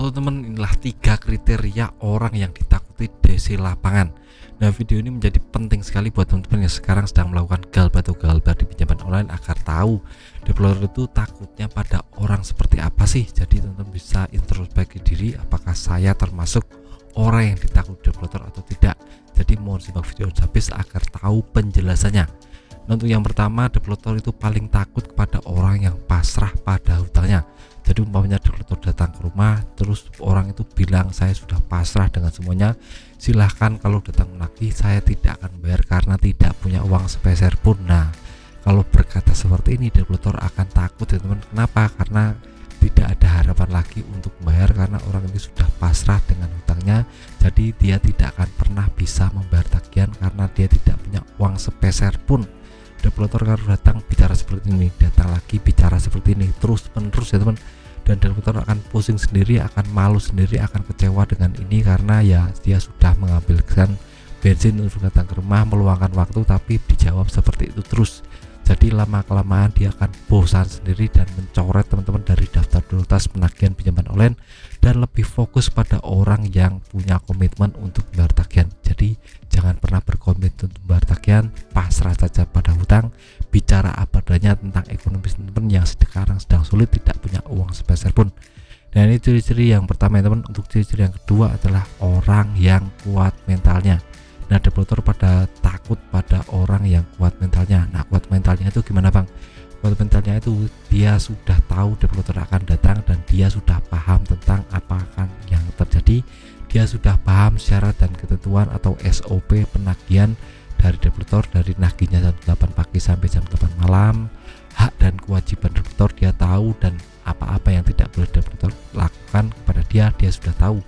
Halo teman, inilah 3 kriteria orang yang ditakuti DC lapangan. Nah, video ini menjadi penting sekali buat teman-teman yang sekarang sedang melakukan galbad atau galbad di pinjaman online agar tahu developer itu takutnya pada orang seperti apa sih. Jadi teman-teman bisa introspeksi diri, apakah saya termasuk orang yang ditakuti developer atau tidak. Jadi mohon simak video habis agar tahu penjelasannya. Nah, untuk yang pertama, developer itu paling takut kepada orang yang pasrah pada hutangnya. Jadi umpamanya developer datang ke rumah, terus orang itu bilang saya sudah pasrah dengan semuanya, silahkan kalau datang lagi saya tidak akan bayar karena tidak punya uang sepeser pun. Nah, kalau berkata seperti ini developer akan takut ya teman. Kenapa? Karena tidak ada harapan lagi untuk bayar karena orang ini sudah pasrah dengan hutangnya. Jadi dia tidak akan pernah bisa membayar tagihan karena dia tidak punya uang sepeser pun. Developer kalau datang bicara seperti ini, datang lagi bicara seperti ini, terus menerus ya teman. Dan developer akan pusing sendiri, akan malu sendiri, akan kecewa dengan ini karena ya dia sudah mengambilkan bensin untuk datang ke rumah, meluangkan waktu, tapi dijawab seperti itu terus. Jadi lama kelamaan dia akan bosan sendiri dan mencoret teman-teman dari daftar prioritas penagihan pinjaman online dan lebih fokus pada orang yang punya komitmen untuk membayar tagihan. Jadi jangan pernah berkomitmen untuk membayar tagihan, pasrah saja pada hutang, bicara apa adanya tentang ekonomi teman-teman yang sekarang sedang sulit, tidak punya uang sepeser pun. Dan ini ciri-ciri yang pertama ya teman. Untuk ciri-ciri yang kedua adalah orang yang kuat mentalnya. Nah, developer pada takut pada orang yang kuat mentalnya. Nah, kuat mentalnya itu gimana bang? Kuat mentalnya itu dia sudah tahu developer akan datang dan dia sudah paham tentang apa akan yang terjadi. Dia sudah paham syarat dan ketentuan atau SOP penagihan dari developer, dari nagihnya jam 8 pagi sampai jam 8 malam. Hak dan kewajiban developer dia tahu, dan apa-apa yang tidak boleh developer lakukan kepada dia sudah tahu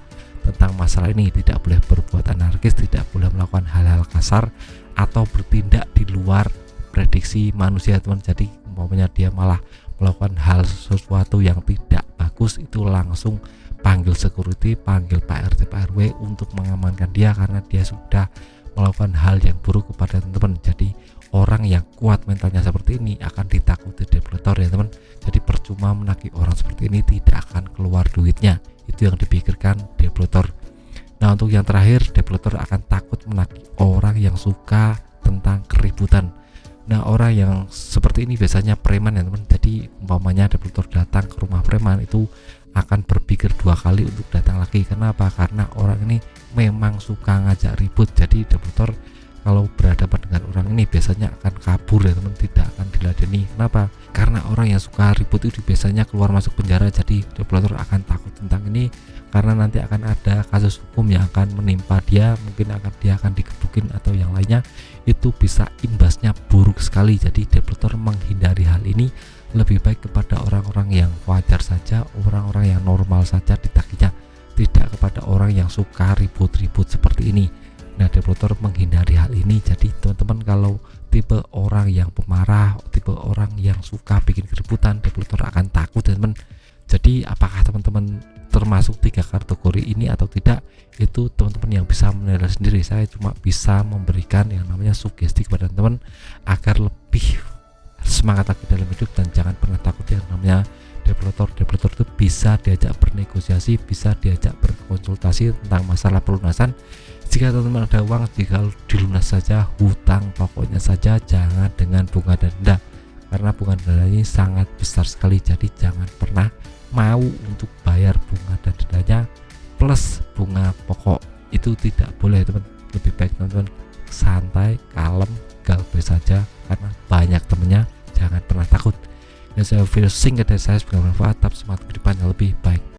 tentang masalah ini. Tidak boleh berbuat anarkis, tidak boleh melakukan hal-hal kasar atau bertindak di luar prediksi manusia teman. Jadi umpamanya dia malah melakukan hal sesuatu yang tidak bagus, itu langsung panggil security, panggil Pak RT Pak RW untuk mengamankan dia karena dia sudah melakukan hal yang buruk kepada teman-teman. Jadi orang yang kuat mentalnya seperti ini akan ditakuti developer ya teman. Jadi percuma menagih orang seperti ini, tidak akan keluar duitnya. Itu yang dipikirkan developer. Nah, untuk yang terakhir, developer akan takut menagih orang yang suka tentang keributan. Nah, orang yang seperti ini biasanya preman ya teman. Jadi umpamanya developer datang ke rumah preman, itu akan berpikir 2 kali untuk datang lagi. Kenapa? Karena orang ini memang suka ngajak ribut. Jadi developer kalau berhadapan dengan orang ini biasanya akan kabur ya teman, tidak akan diladeni. Kenapa? Karena orang yang suka ribut itu biasanya keluar masuk penjara. Jadi developer akan takut tentang ini karena nanti akan ada kasus hukum yang akan menimpa dia, mungkin dia akan digebukin atau yang lainnya. Itu bisa imbasnya buruk sekali. Jadi developer menghindari hal ini, lebih baik kepada orang-orang yang wajar saja, orang-orang yang normal saja ditagihnya, tidak kepada orang yang suka ribut-ribut seperti ini. Nah, developer menghindari hal ini. Jadi teman-teman kalau tipe orang yang pemarah, tipe orang yang suka bikin keributan, developer akan takut teman-teman. Jadi apakah teman-teman termasuk 3 kategori ini atau tidak, itu teman-teman yang bisa menilai sendiri. Saya cuma bisa memberikan yang namanya sugesti kepada teman-teman agar lebih semangat lagi dalam hidup dan jangan pernah takut yang namanya developer itu bisa diajak bernegosiasi, bisa diajak berkonsultasi tentang masalah pelunasan. Jika teman-teman ada uang, jika dilunas saja, hutang pokoknya saja, jangan dengan bunga dan denda karena bunga dan denda ini sangat besar sekali. Jadi jangan pernah mau untuk bayar bunga dan dendanya plus bunga pokok, itu tidak boleh teman. Lebih baik teman-teman santai, kalem, galbay saja karena banyak temennya. Jangan pernah takut. Dan saya video singkat dari saya semoga bermanfaat. Tetap semangat ke depan yang lebih baik.